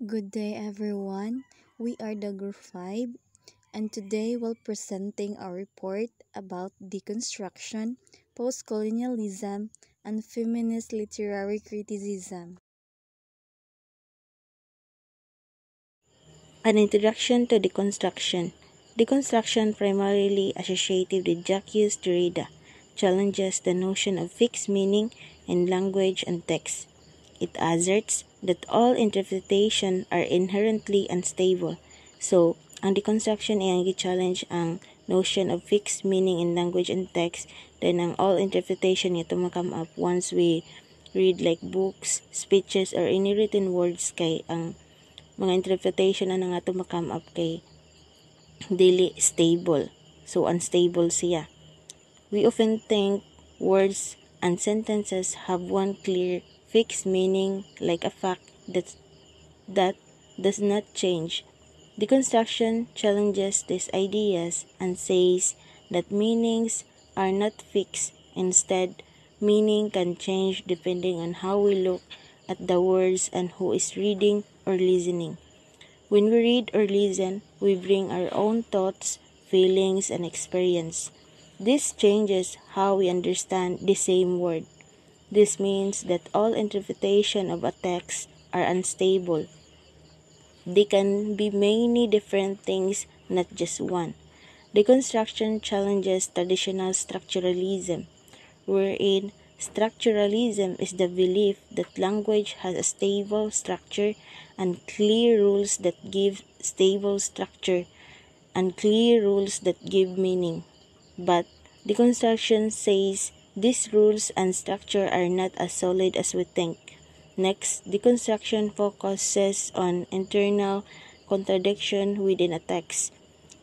Good day everyone. We are the group 5 and today we'll presenting our report about deconstruction, post-colonialism, and feminist literary criticism. An introduction to deconstruction. Deconstruction, primarily associated with Jacques Derrida, challenges the notion of fixed meaning in language and text. It asserts that all interpretation are inherently unstable. So, ang deconstruction ay ang challenge ang notion of fixed meaning in language and text, then ang all interpretation ito come up once we read like books, speeches, or any written words kay ang mga interpretation na nga come up kay dili stable. So, unstable siya. We often think words and sentences have one clear, fixed meaning like a fact that does not change. Deconstruction challenges these ideas and says that meanings are not fixed. Instead, meaning can change depending on how we look at the words and who is reading or listening. When we read or listen, we bring our own thoughts, feelings, and experience. This changes how we understand the same word. This means that all interpretation of a text are unstable. They can be many different things, not just one. Deconstruction challenges traditional structuralism, wherein structuralism is the belief that language has a stable structure and clear rules that give stable structure and clear rules that give meaning. But deconstruction says these rules and structure are not as solid as we think. Next, deconstruction focuses on internal contradiction within a text,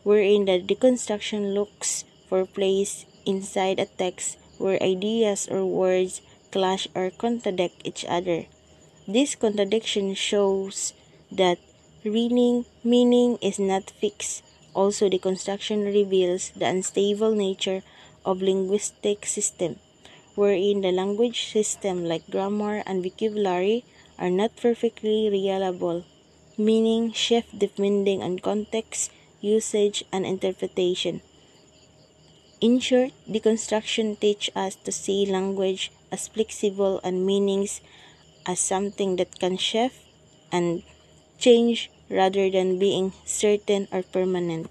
wherein the deconstruction looks for place inside a text where ideas or words clash or contradict each other. This contradiction shows that meaning is not fixed. Also, deconstruction reveals the unstable nature of linguistic system, wherein the language system like grammar and vocabulary are not perfectly reliable, meaning shift depending on context, usage, and interpretation. In short, deconstruction teaches us to see language as flexible and meanings as something that can shift and change rather than being certain or permanent.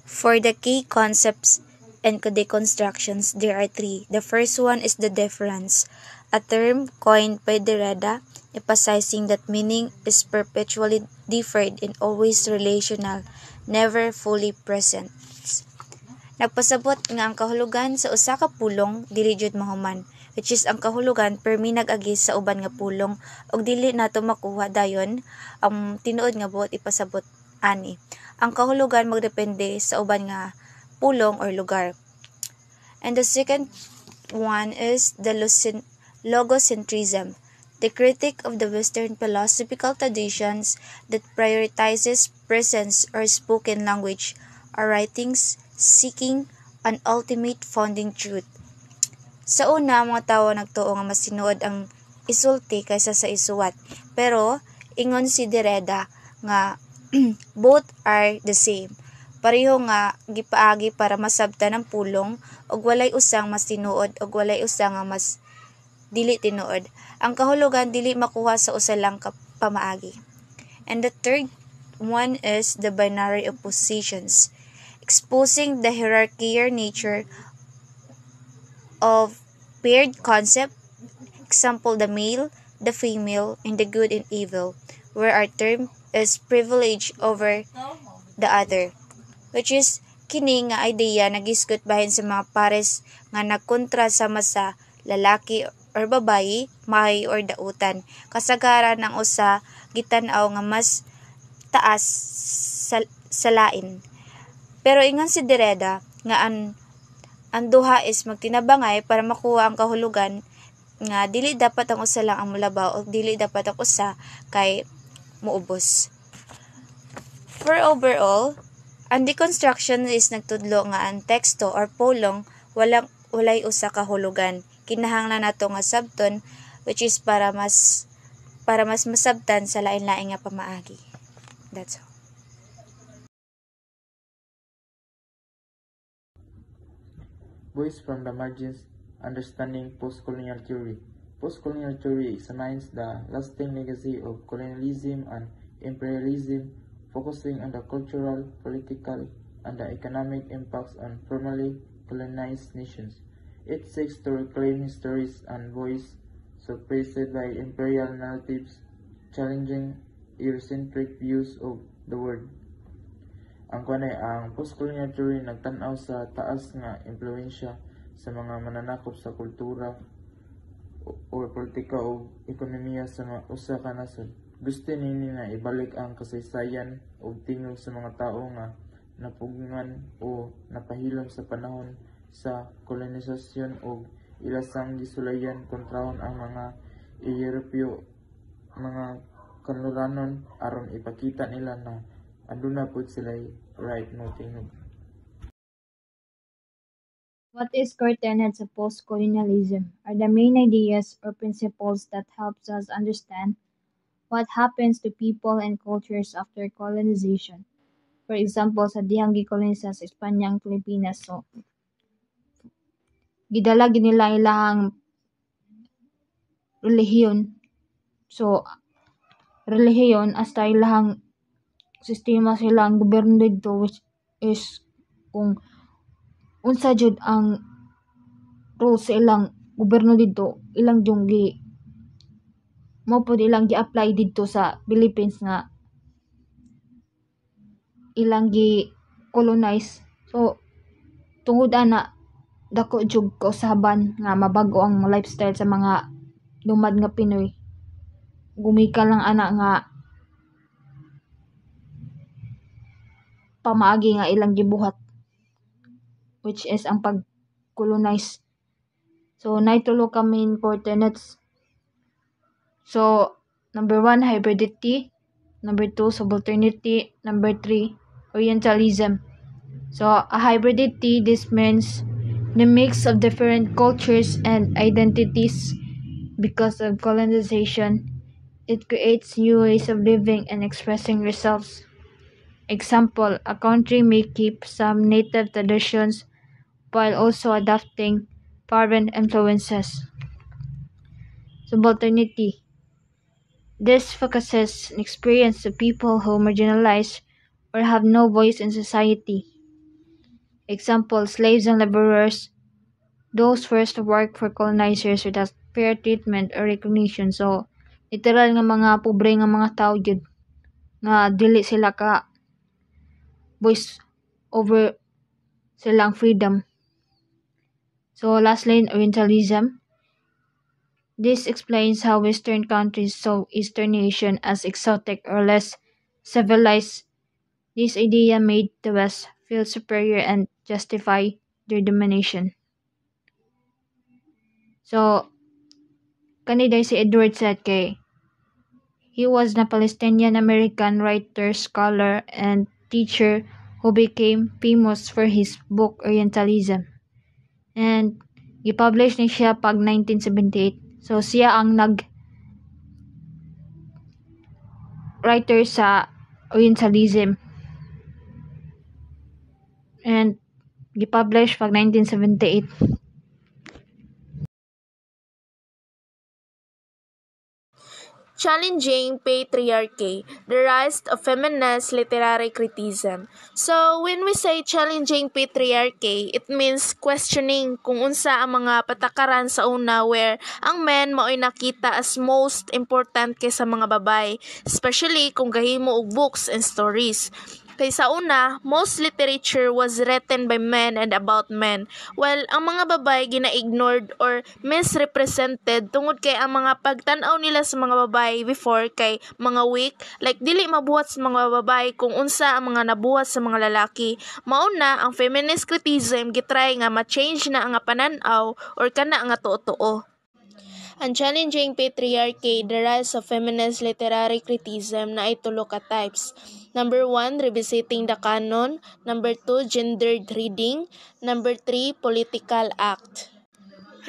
For the key concepts and deconstructions, there are three. The first one is the difference, a term coined by Derrida, emphasizing that meaning is perpetually differed and always relational, never fully present. Nagpasabot nga ang kahulugan sa usa ka pulong dili jud mahuman, which is ang kahulugan permi nag-agi sa uban nga pulong ug dili nato makuha dayon ang tinuod nga buot ipasabot ani. Ang kahulugan magdepende sa uban nga pulong or lugar. And the second one is the logocentrism, the critique of the Western philosophical traditions that prioritizes presence or spoken language or writings seeking an ultimate founding truth. Sa una, mga tawo nagtuo nga mas sinuod ang isulti kaysa sa isuwat. Pero, ingon si Derrida nga both are the same. Pareho nga gipaagi para masabtan ang pulong ug walay usang mas tinuod ug walay usa nga mas dili tinuod. Ang kahulugan dili makuha sa usa lang ka pamaagi. And the third one is the binary oppositions, exposing the hierarchical nature of paired concept, example the male, the female, and the good and evil, where our term is privilege over the other, which is kini nga idea nagisgot bahin sa mga pares nga nagkontra sama sa lalaki or babayi, mahay or dautan. Kasagaran ang usa gitan-aw nga mas taas sa lain. Pero ingon si Derrida nga ang duha is magtinabangay para makuha ang kahulugan nga dili dapat ang usa lang ang mulabaw o dili dapat ang usa kay muubos. For overall, ang deconstruction is nagtudlo nga ang teksto or pulong walay usa ka hulugan. kinahanglan nato nga sabton, which is para mas masabtan sa lain-lain nga pamaagi. That's all. Voice from the Margins, Understanding Postcolonial Theory. Postcolonial theory examines the lasting legacy of colonialism and imperialism, focusing on the cultural, political, and the economic impacts on formerly colonized nations. It seeks to reclaim histories and voice suppressed by imperial narratives, challenging Eurocentric views of the world. Ang postcolonial theory nagtanaw sa taas nga impluwensya sa mga mananakop sa kultura o politika o ekonomiya sa mga usa ka nasod. Gusto nini na ibalik ang kasaysayan o tingog sa mga tao nga napugngan o napahilom sa panahon sa kolonisasyon o ilasang gisulayan kontrahon ang mga Europeo mga kanluranon aron ipakita nila na aduna pud sila right no tingog. What is core tenets of post-colonialism are the main ideas or principles that helps us understand what happens to people and cultures after colonization. For example, sa dihang gikolonisa sa Espanya ang Pilipinas, so gidala nila ilahang relihiyon. So relihiyon hasta ilahang sistema silang gobyerno dito, which is kung unsa jud ang rules sa ilang gobyerno dito, ilang jung mo pud ilang gi-apply dito sa Philippines nga ilang gi-colonize. So tungod ana dako jud kausaban nga mabago ang lifestyle sa mga lumad nga Pinoy. Gumika lang ana nga pamaagi nga ilang gibuhat, which is ang pag-colonize. So naitulo ka main core tenets. So number 1, hybridity. Number 2, subalternity. Number 3, Orientalism. So a hybridity, this means the mix of different cultures and identities. Because of colonization, it creates new ways of living and expressing themselves. Example, a country may keep some native traditions while also adopting foreign influences. Subalternity. This focuses on experience of people who marginalized or have no voice in society. Example, slaves and laborers, those forced to work for colonizers without fair treatment or recognition. So, literal nga mga pobre nga mga tao jud nga dili sila ka voice over silang freedom. So lastly, Orientalism. This explains how Western countries saw Eastern Asian as exotic or less civilized. This idea made the West feel superior and justify their domination. So, kaniday si Edward Said kay he was a Palestinian-American writer, scholar, and teacher who became famous for his book Orientalism. And gipublish ni siya pag 1978. So siya ang writer sa Orientalism. And gipublish pag 1978. Challenging patriarchy, the rise of feminist literary criticism. So, when we say challenging patriarchy, it means questioning kung unsa ang mga patakaran sa una where ang men mao'y nakita as most important kaysa mga babay, especially kung gahimo og books and stories. Kay sa una, most literature was written by men and about men, while ang mga babay gina-ignored or misrepresented tungod kay ang mga pagtan-aw nila sa mga babay before kay mga weak, like dili mabuhat sa mga babay kung unsa ang mga nabuhat sa mga lalaki. Mauna, ang feminist criticism gitry nga ma-change na ang panan-aw or kana nga tuo-tuo. Ang challenging patriarchy, the rise of feminist literary criticism na ay tulo ka types. Number 1, revisiting the canon. Number 2, gendered reading. Number 3, political act.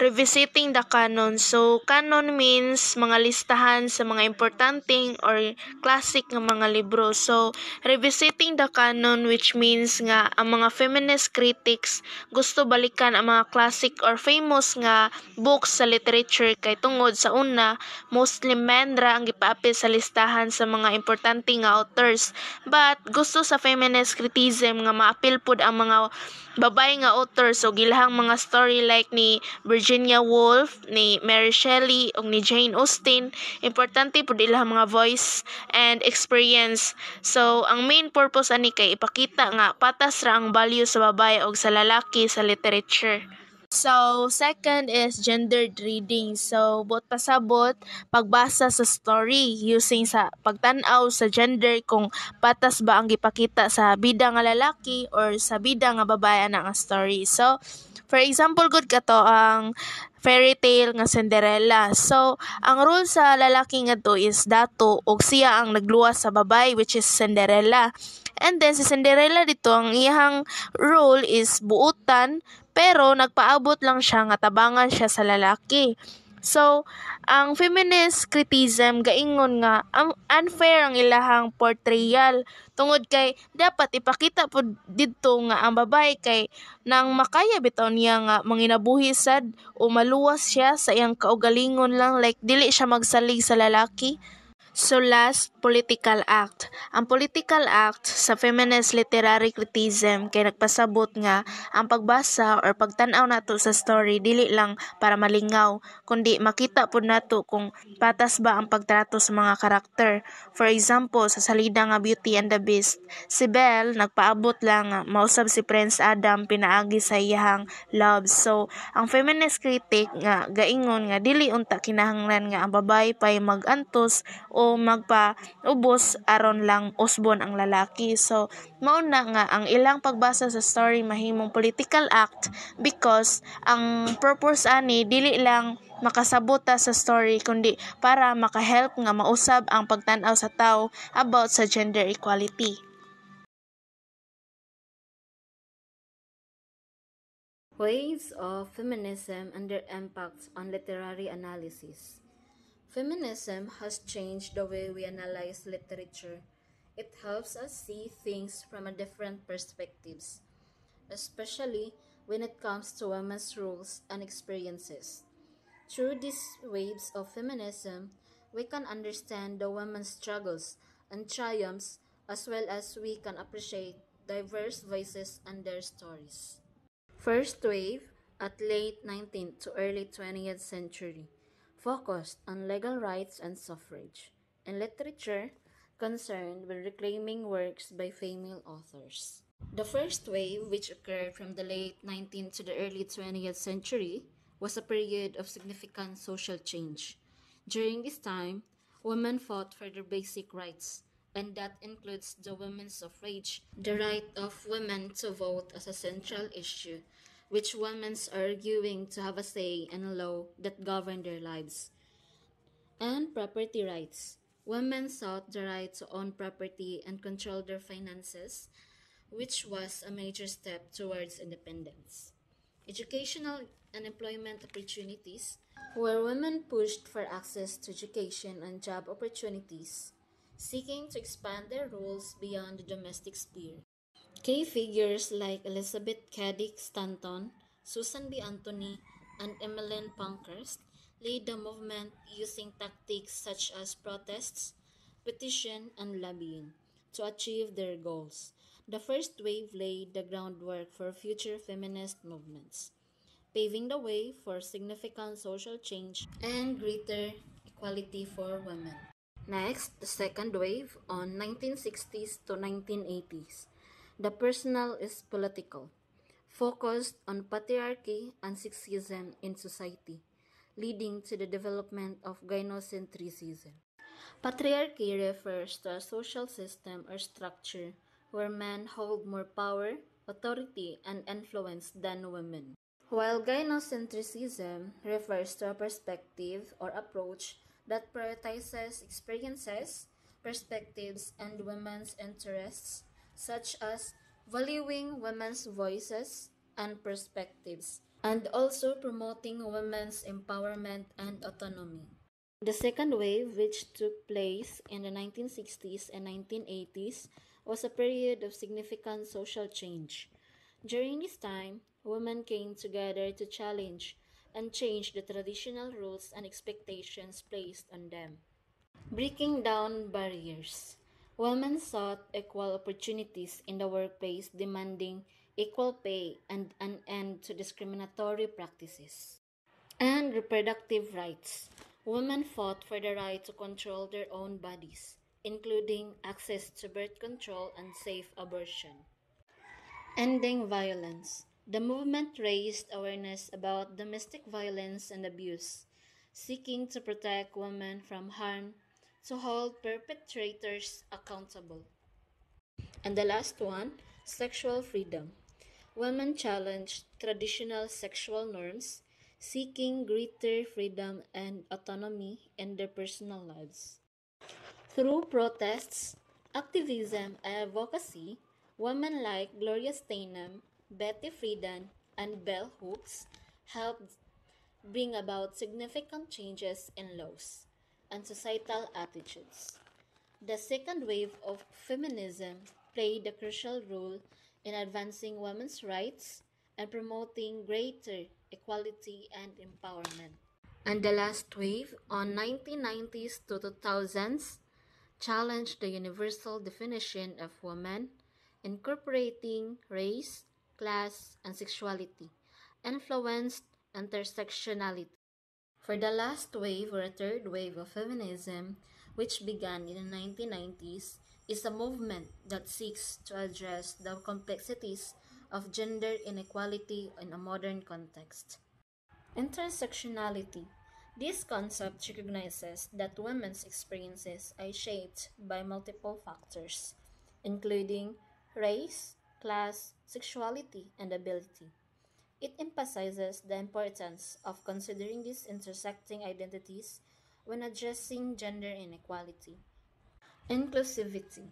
revisiting the canon. So, canon means mga listahan sa mga importanteng or classic nga mga libro. So, revisiting the canon which means nga ang mga feminist critics gusto balikan ang mga classic or famous nga books sa literature kay tungod sa una, mostly men ra ang gipaapil sa listahan sa mga importante nga authors. But gusto sa feminist criticism nga maapil pud ang mga babae nga authors o gilahang mga story like ni Virginia Woolf, ni Mary Shelley ug ni Jane Austen. Importante pud ilang mga voice and experience. So ang main purpose ani kay ipakita nga patas ra ang value sa babae ug sa lalaki sa literature. So, second is gendered reading. So, buot pasabot, pagbasa sa story using sa pagtanaw sa gender kung patas ba ang gipakita sa bida nga lalaki or sa bida nga babae na nga story. So, for example, good ka to ang fairy tale nga Cinderella. So, ang role sa lalaki nga to is dato ug siya ang nagluwas sa babae which is Cinderella. And then si Cinderella dito ang iyang role is buutan pero nagpaabot lang siya nga tabangan siya sa lalaki. So, ang feminist criticism gaingon nga ang unfair ang ilahang portrayal tungod kay dapat ipakita po didto nga ang babae kay nang makaya bitaw niya nga manginabuhi sad o maluwas siya sa iyang kaugalingon lang like dili siya magsalig sa lalaki. So last, political act. Ang political act sa feminist literary criticism kay nagpasabot nga ang pagbasa or pagtanaw nato sa story dili lang para malingaw, kundi makita pud nato kung patas ba ang pagtrato sa mga karakter. For example, sa salida nga Beauty and the Beast, si Belle nagpaabot lang nga mausab si Prince Adam pinaagi sa iyahang love. So, ang feminist critic nga gaingon nga dili unta kinahanglan nga ang babae pay mag-antos o magpaubos aron lang usbon ang lalaki. So, mauna nga ang ilang pagbasa sa story mahimong political act because ang purpose ani dili lang makasabota sa story kundi para makahelp nga mausab ang pagtan-aw sa tao about sa gender equality. Waves of feminism and their impacts on literary analysis. Feminism has changed the way we analyze literature. It helps us see things from a different perspectives, especially when it comes to women's roles and experiences. Through these waves of feminism, we can understand the women's struggles and triumphs as well as we can appreciate diverse voices and their stories. First wave at late 19th to early 20th century focused on legal rights and suffrage, and literature concerned with reclaiming works by female authors. The first wave, which occurred from the late 19th to the early 20th century, was a period of significant social change. During this time, women fought for their basic rights, and that includes the women's suffrage, the right of women to vote as a central issue, which women are arguing to have a say in a law that govern their lives. And property rights. Women sought the right to own property and control their finances, which was a major step towards independence. Educational and employment opportunities, where women pushed for access to education and job opportunities, seeking to expand their roles beyond the domestic sphere. Key figures like Elizabeth Cady Stanton, Susan B. Anthony, and Emmeline Pankhurst led the movement using tactics such as protests, petition, and lobbying to achieve their goals. The first wave laid the groundwork for future feminist movements, paving the way for significant social change and greater equality for women. Next, the second wave on 1960s to 1980s. The personal is political, focused on patriarchy and sexism in society, leading to the development of gynocentrism. Patriarchy refers to a social system or structure where men hold more power, authority, and influence than women. While gynocentrism refers to a perspective or approach that prioritizes experiences, perspectives, and women's interests, such as valuing women's voices and perspectives and also promoting women's empowerment and autonomy. The second wave, which took place in the 1960s and 1980s, was a period of significant social change. During this time, women came together to challenge and change the traditional rules and expectations placed on them. Breaking down barriers. Women sought equal opportunities in the workplace, demanding equal pay and an end to discriminatory practices. And reproductive rights. Women fought for the right to control their own bodies, including access to birth control and safe abortion. Ending violence. The movement raised awareness about domestic violence and abuse, seeking to protect women from harm, to hold perpetrators accountable. And the last one, sexual freedom. Women challenged traditional sexual norms, seeking greater freedom and autonomy in their personal lives. Through protests, activism, and advocacy, women like Gloria Steinem, Betty Friedan, and Bell Hooks helped bring about significant changes in laws and societal attitudes. The second wave of feminism played a crucial role in advancing women's rights and promoting greater equality and empowerment. And the last wave, on 1990s to 2000s, challenged the universal definition of woman, incorporating race, class, and sexuality, influenced intersectionality. For the last wave or third wave of feminism, which began in the 1990s, is a movement that seeks to address the complexities of gender inequality in a modern context. Intersectionality. This concept recognizes that women's experiences are shaped by multiple factors, including race, class, sexuality, and ability. It emphasizes the importance of considering these intersecting identities when addressing gender inequality. Inclusivity.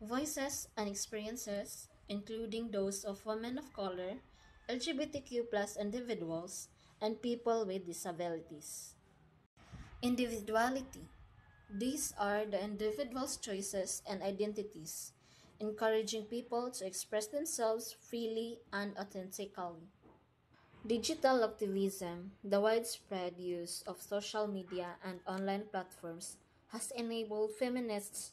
Voices and experiences, including those of women of color, LGBTQ individuals, and people with disabilities. Individuality. These are the individual's choices and identities, encouraging people to express themselves freely and authentically. Digital activism, the widespread use of social media and online platforms, has enabled feminists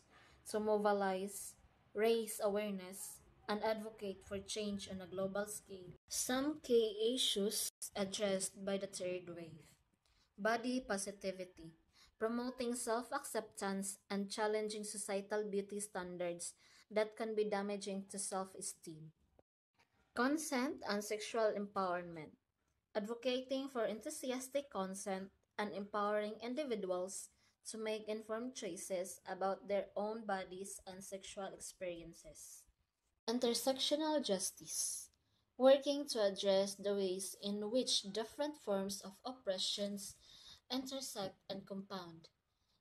to mobilize, raise awareness, and advocate for change on a global scale. Some key issues addressed by the third wave: body positivity, promoting self acceptance and challenging societal beauty standards that can be damaging to self esteem. Consent and sexual empowerment, advocating for enthusiastic consent and empowering individuals to make informed choices about their own bodies and sexual experiences. Intersectional justice, working to address the ways in which different forms of oppressions intersect and compound,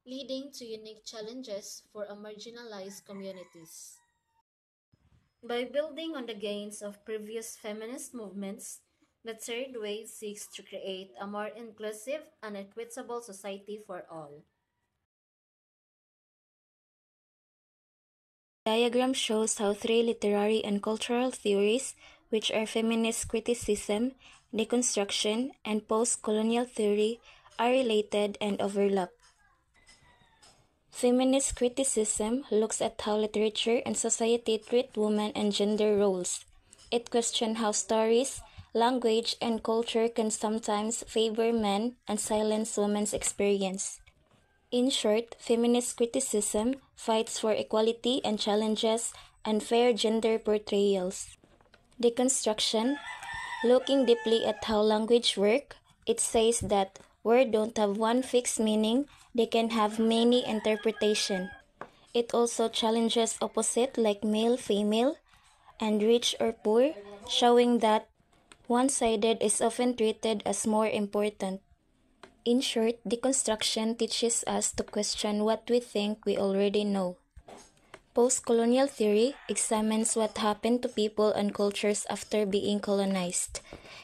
leading to unique challenges for marginalized communities. By building on the gains of previous feminist movements, the third wave seeks to create a more inclusive and equitable society for all. The diagram shows how three literary and cultural theories, which are feminist criticism, deconstruction, and post-colonial theory, are related and overlap. Feminist criticism looks at how literature and society treat women and gender roles. It questions how stories, language, and culture can sometimes favor men and silence women's experience. In short, feminist criticism fights for equality and challenges unfair gender portrayals. Deconstruction, looking deeply at how language works, it says that words don't have one fixed meaning, they can have many interpretations. It also challenges opposite like male, female, and rich or poor, showing that one-sided is often treated as more important. In short, deconstruction teaches us to question what we think we already know. Post-colonial theory examines what happened to people and cultures after being colonized.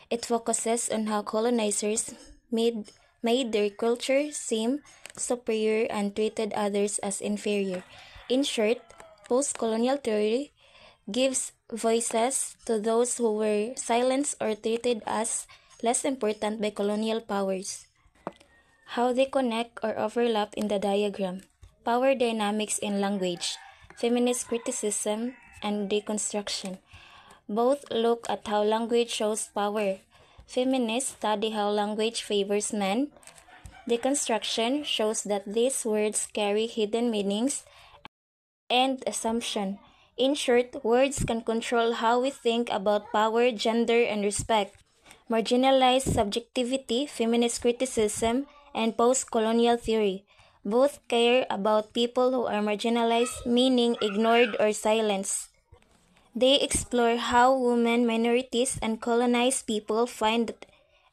It focuses on how colonizers made their culture seem superior and treated others as inferior. In short, post-colonial theory gives voices to those who were silenced or treated as less important by colonial powers. How they connect or overlap in the diagram. Power dynamics in language, feminist criticism, and deconstruction. Both look at how language shows power. Feminists study how language favors men. Deconstruction shows that these words carry hidden meanings and assumption. In short, words can control how we think about power, gender, and respect. Marginalized subjectivity, feminist criticism, and post-colonial theory. Both care about people who are marginalized, meaning ignored or silenced. They explore how women, minorities, and colonized people find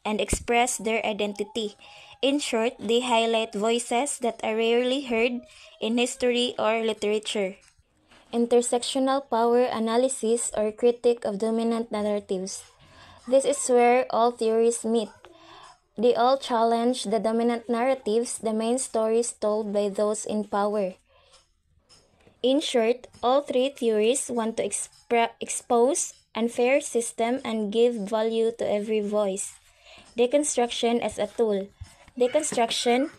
and express their identity. In short, they highlight voices that are rarely heard in history or literature. Intersectional power analysis or critique of dominant narratives. This is where all theories meet. They all challenge the dominant narratives, the main stories told by those in power. In short, all three theories want to expose unfair system and give value to every voice. Deconstruction as a tool. Deconstruction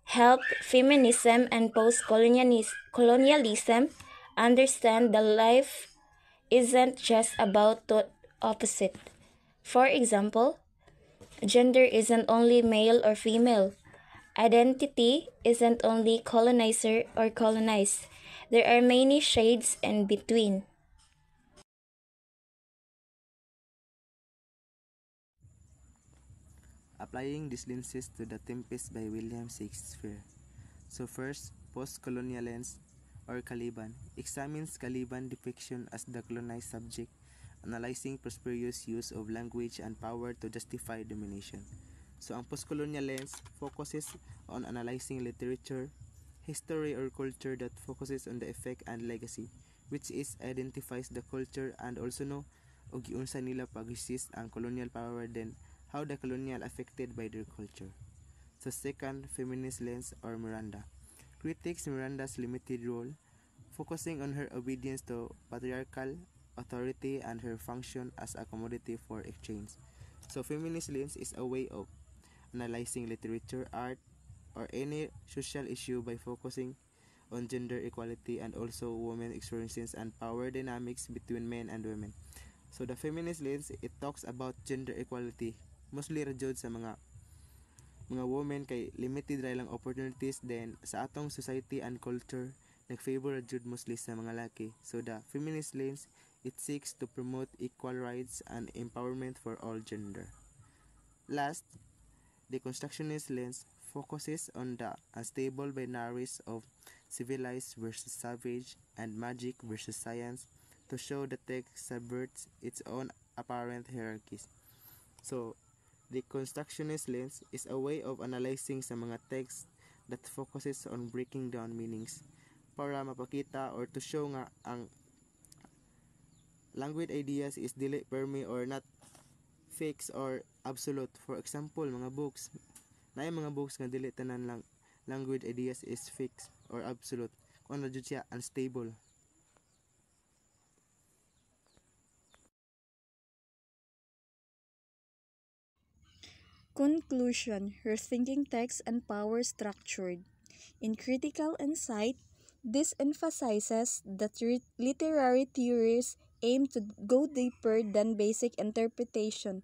help feminism and post-colonialism understand that life isn't just about the opposite. For example, gender isn't only male or female. Identity isn't only colonizer or colonized. There are many shades in between. Applying these lenses to The Tempest by William Shakespeare. So first, post-colonial lens or Caliban examines Caliban depiction as the colonized subject, analyzing prosperous use of language and power to justify domination. So ang post-colonial lens focuses on analyzing literature, history or culture that focuses on the effect and legacy, which is identifies the culture and also know og giunsa nila pag-resist ang colonial power, then how the colonial affected by their culture. So second, feminist lens or Miranda critiques Miranda's limited role, focusing on her obedience to patriarchal authority and her function as a commodity for exchange. So feminist lens is a way of analyzing literature, art, or any social issue by focusing on gender equality and also women's experiences and power dynamics between men and women. So the feminist lens, it talks about gender equality, mostly rajud sa mga women kay limited ra lang opportunities, then sa atong society and culture nagfavor jud mostly sa mga laki. So the feminist lens, it seeks to promote equal rights and empowerment for all gender. Last, the constructionist lens focuses on the unstable binaries of civilized versus savage and magic versus science to show the text subverts its own apparent hierarchies. So, the constructionist lens is a way of analyzing sa mga text that focuses on breaking down meanings para mapakita or to show nga ang language ideas is dili permi or not fixed or absolute. For example, mga books, naay mga books nga dili tanan lang language ideas is fixed or absolute. Kung ano jud siya unstable. Conclusion: rethinking text and power structured. In critical insight, this emphasizes that literary theories aim to go deeper than basic interpretation.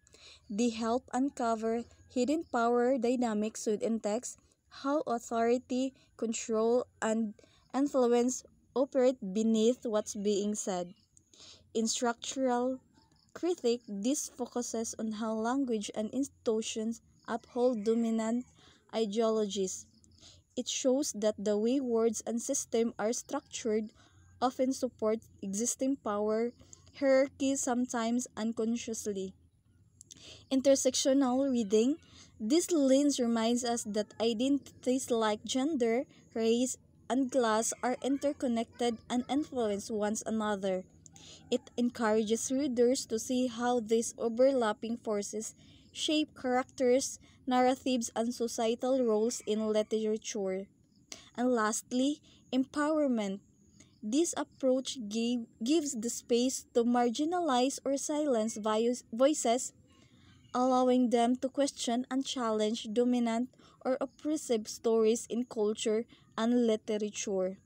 They help uncover hidden power dynamics within text, how authority, control, and influence operate beneath what's being said. In structural critique, this focuses on how language and institutions uphold dominant ideologies. It shows that the way words and systems are structured often support existing power hierarchies, sometimes unconsciously. Intersectional reading. This lens reminds us that identities like gender, race, and class are interconnected and influence one another. It encourages readers to see how these overlapping forces shape characters, narratives, and societal roles in literature. And lastly, empowerment. This approach gives the space to marginalize or silence voices, allowing them to question and challenge dominant or oppressive stories in culture and literature.